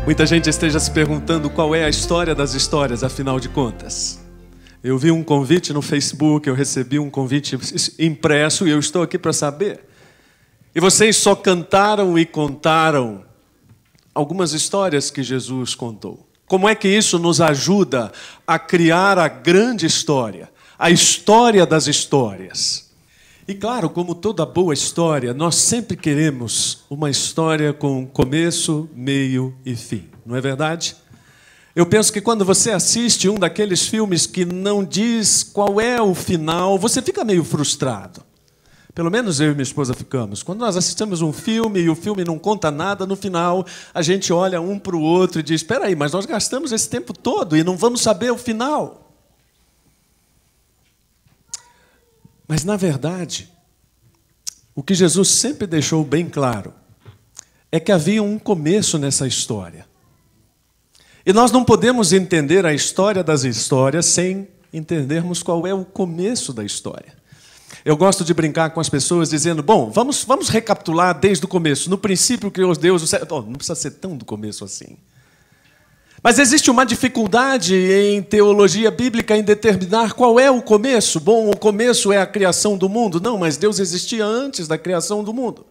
Muita gente esteja se perguntando qual é a história das histórias, afinal de contas. Eu vi um convite no Facebook, eu recebi um convite impresso e eu estou aqui para saber. E vocês só cantaram e contaram algumas histórias que Jesus contou. Como é que isso nos ajuda a criar a grande história, a história das histórias? E claro, como toda boa história, nós sempre queremos uma história com começo, meio e fim, não é verdade? Eu penso que quando você assiste um daqueles filmes que não diz qual é o final, você fica meio frustrado. Pelo menos eu e minha esposa ficamos. Quando nós assistimos um filme e o filme não conta nada, no final a gente olha um para o outro e diz: espera aí, mas nós gastamos esse tempo todo e não vamos saber o final. Mas, na verdade, o que Jesus sempre deixou bem claro é que havia um começo nessa história. E nós não podemos entender a história das histórias sem entendermos qual é o começo da história. Eu gosto de brincar com as pessoas dizendo: bom, vamos recapitular desde o começo. No princípio criou Deus o céu. Não precisa ser tão do começo assim. Mas existe uma dificuldade em teologia bíblica em determinar qual é o começo. Bom, o começo é a criação do mundo. Não, mas Deus existia antes da criação do mundo.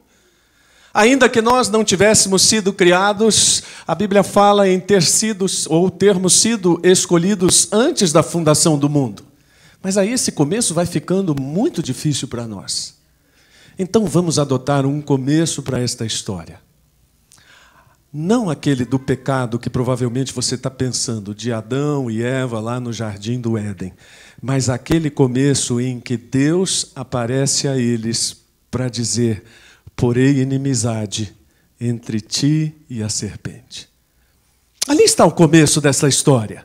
Ainda que nós não tivéssemos sido criados, a Bíblia fala em termos sido escolhidos antes da fundação do mundo. Mas aí esse começo vai ficando muito difícil para nós. Então vamos adotar um começo para esta história. Não aquele do pecado que provavelmente você está pensando, de Adão e Eva lá no jardim do Éden, mas aquele começo em que Deus aparece a eles para dizer: porém inimizade entre ti e a serpente. Ali está o começo dessa história.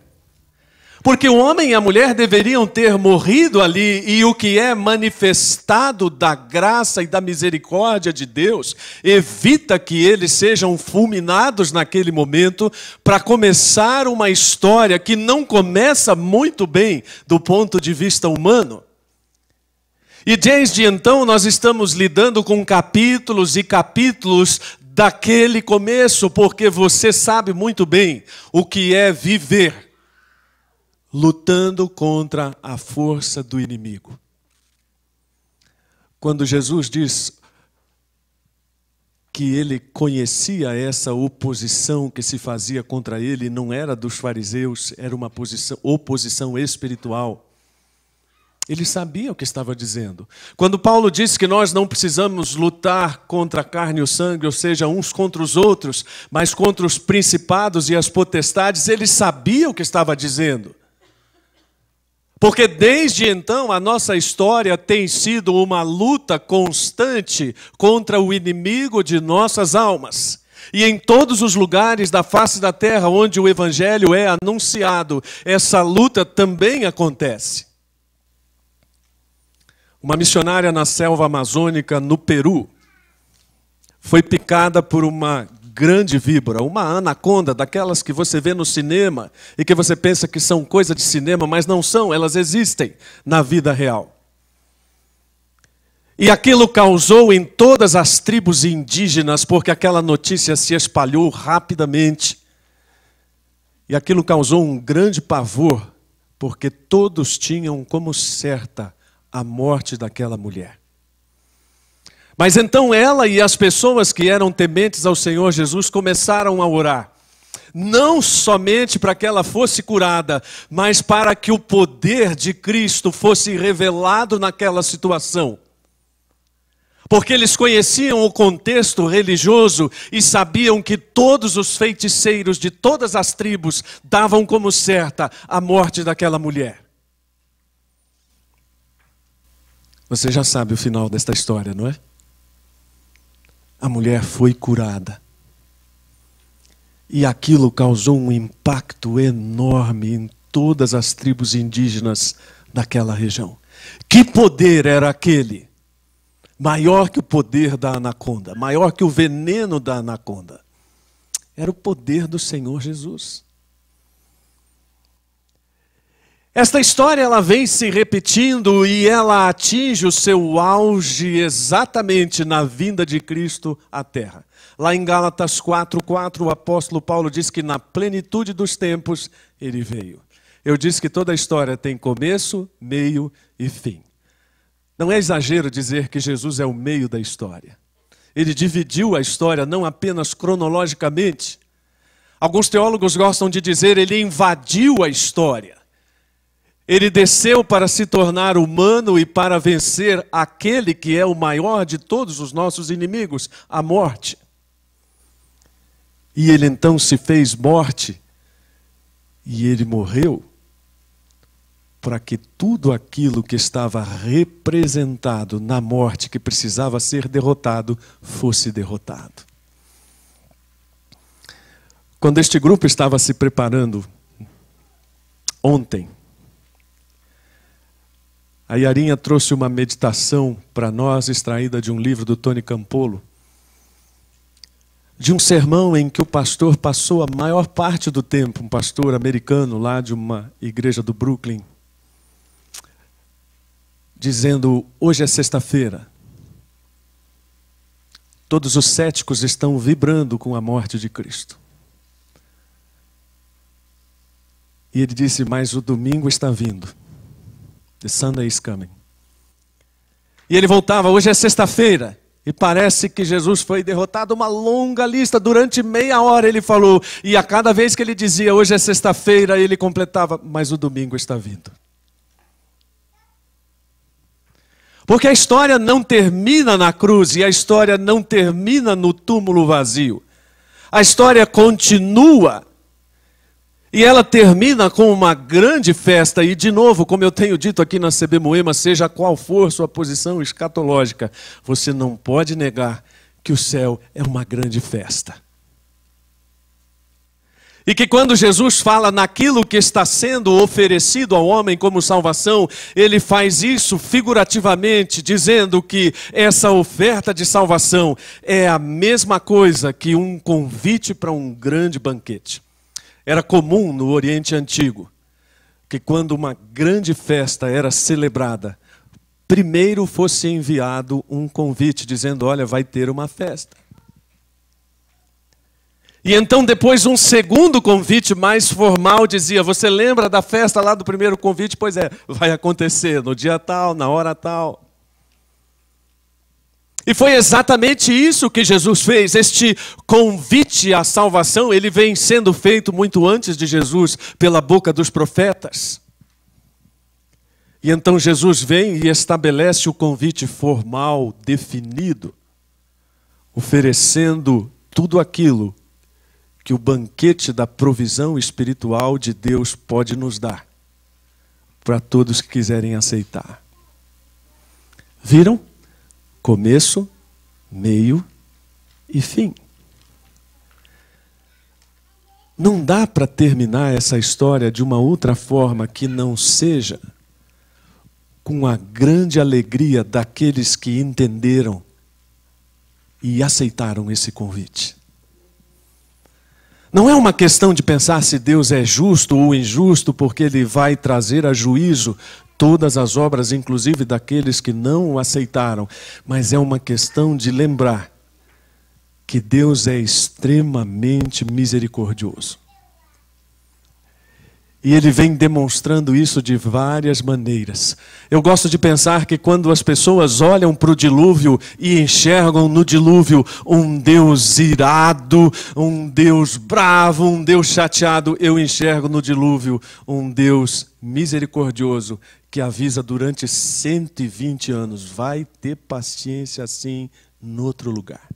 Porque o homem e a mulher deveriam ter morrido ali, e o que é manifestado da graça e da misericórdia de Deus evita que eles sejam fulminados naquele momento para começar uma história que não começa muito bem do ponto de vista humano. E desde então nós estamos lidando com capítulos e capítulos daquele começo, porque você sabe muito bem o que é viver lutando contra a força do inimigo. Quando Jesus diz que ele conhecia essa oposição que se fazia contra ele, não era dos fariseus, era uma oposição espiritual. Ele sabia o que estava dizendo. Quando Paulo disse que nós não precisamos lutar contra a carne e o sangue, ou seja, uns contra os outros, mas contra os principados e as potestades, ele sabia o que estava dizendo. Porque desde então a nossa história tem sido uma luta constante contra o inimigo de nossas almas. E em todos os lugares da face da terra onde o evangelho é anunciado, essa luta também acontece. Uma missionária na selva amazônica, no Peru, foi picada por uma grande víbora, uma anaconda, daquelas que você vê no cinema e que você pensa que são coisa de cinema, mas não são, elas existem na vida real. E aquilo causou em todas as tribos indígenas, porque aquela notícia se espalhou rapidamente. E aquilo causou um grande pavor, porque todos tinham como certa a morte daquela mulher. Mas então ela e as pessoas que eram tementes ao Senhor Jesus começaram a orar. Não somente para que ela fosse curada, mas para que o poder de Cristo fosse revelado naquela situação. Porque eles conheciam o contexto religioso e sabiam que todos os feiticeiros de todas as tribos davam como certa a morte daquela mulher. Você já sabe o final desta história, não é? A mulher foi curada. E aquilo causou um impacto enorme em todas as tribos indígenas daquela região. Que poder era aquele? Maior que o poder da anaconda, maior que o veneno da anaconda. Era o poder do Senhor Jesus. Esta história ela vem se repetindo e ela atinge o seu auge exatamente na vinda de Cristo à Terra. Lá em Gálatas 4:4, o apóstolo Paulo diz que na plenitude dos tempos ele veio. Eu disse que toda a história tem começo, meio e fim. Não é exagero dizer que Jesus é o meio da história. Ele dividiu a história não apenas cronologicamente. Alguns teólogos gostam de dizer ele invadiu a história. Ele desceu para se tornar humano e para vencer aquele que é o maior de todos os nossos inimigos, a morte. E ele então se fez morte e ele morreu para que tudo aquilo que estava representado na morte, que precisava ser derrotado, fosse derrotado. Quando este grupo estava se preparando ontem, a Yarinha trouxe uma meditação para nós, extraída de um livro do Tony Campolo, de um sermão em que o pastor passou a maior parte do tempo, um pastor americano lá de uma igreja do Brooklyn, dizendo: hoje é sexta-feira, todos os céticos estão vibrando com a morte de Cristo. E ele disse: mas o domingo está vindo. The Sunday is coming. E ele voltava: hoje é sexta-feira. E parece que Jesus foi derrotado. Uma longa lista, durante meia hora ele falou. E a cada vez que ele dizia: hoje é sexta-feira, ele completava: mas o domingo está vindo. Porque a história não termina na cruz e a história não termina no túmulo vazio. A história continua. E ela termina com uma grande festa. E de novo, como eu tenho dito aqui na CB Moema, seja qual for sua posição escatológica, você não pode negar que o céu é uma grande festa. E que quando Jesus fala naquilo que está sendo oferecido ao homem como salvação, ele faz isso figurativamente, dizendo que essa oferta de salvação é a mesma coisa que um convite para um grande banquete. Era comum no Oriente Antigo que quando uma grande festa era celebrada, primeiro fosse enviado um convite dizendo: olha, vai ter uma festa. E então depois um segundo convite mais formal dizia: você lembra da festa lá do primeiro convite? Pois é, vai acontecer no dia tal, na hora tal. E foi exatamente isso que Jesus fez. Este convite à salvação, ele vem sendo feito muito antes de Jesus, pela boca dos profetas. E então Jesus vem e estabelece o convite formal, definido, oferecendo tudo aquilo que o banquete da provisão espiritual de Deus pode nos dar, para todos que quiserem aceitar. Viram? Começo, meio e fim. Não dá para terminar essa história de uma outra forma que não seja com a grande alegria daqueles que entenderam e aceitaram esse convite. Não é uma questão de pensar se Deus é justo ou injusto, porque Ele vai trazer a juízo todas as obras, inclusive daqueles que não o aceitaram. Mas é uma questão de lembrar que Deus é extremamente misericordioso. E Ele vem demonstrando isso de várias maneiras. Eu gosto de pensar que quando as pessoas olham para o dilúvio e enxergam no dilúvio um Deus irado, um Deus bravo, um Deus chateado, eu enxergo no dilúvio um Deus misericordioso que avisa durante 120 anos: vai ter paciência assim no outro lugar.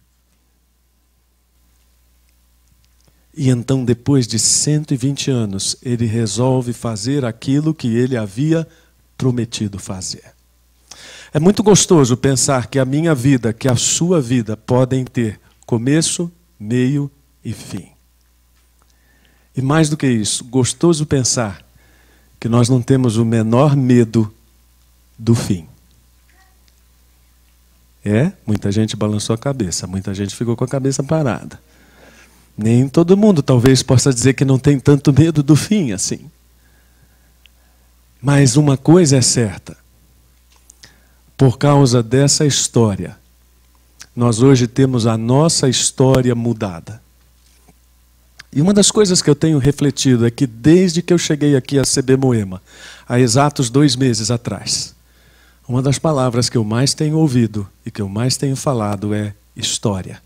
E então, depois de 120 anos, ele resolve fazer aquilo que ele havia prometido fazer. É muito gostoso pensar que a minha vida, que a sua vida podem ter começo, meio e fim. E mais do que isso, gostoso pensar que nós não temos o menor medo do fim. Muita gente balançou a cabeça, muita gente ficou com a cabeça parada. Nem todo mundo talvez possa dizer que não tem tanto medo do fim assim. Mas uma coisa é certa: por causa dessa história, nós hoje temos a nossa história mudada. E uma das coisas que eu tenho refletido é que desde que eu cheguei aqui a CB Moema, há exatos 2 meses atrás, uma das palavras que eu mais tenho ouvido e que eu mais tenho falado é história.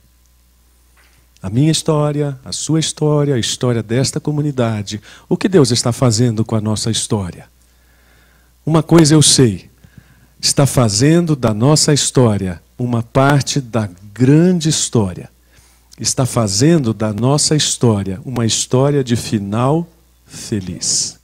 A minha história, a sua história, a história desta comunidade. O que Deus está fazendo com a nossa história? Uma coisa eu sei: está fazendo da nossa história uma parte da grande história. Está fazendo da nossa história uma história de final feliz.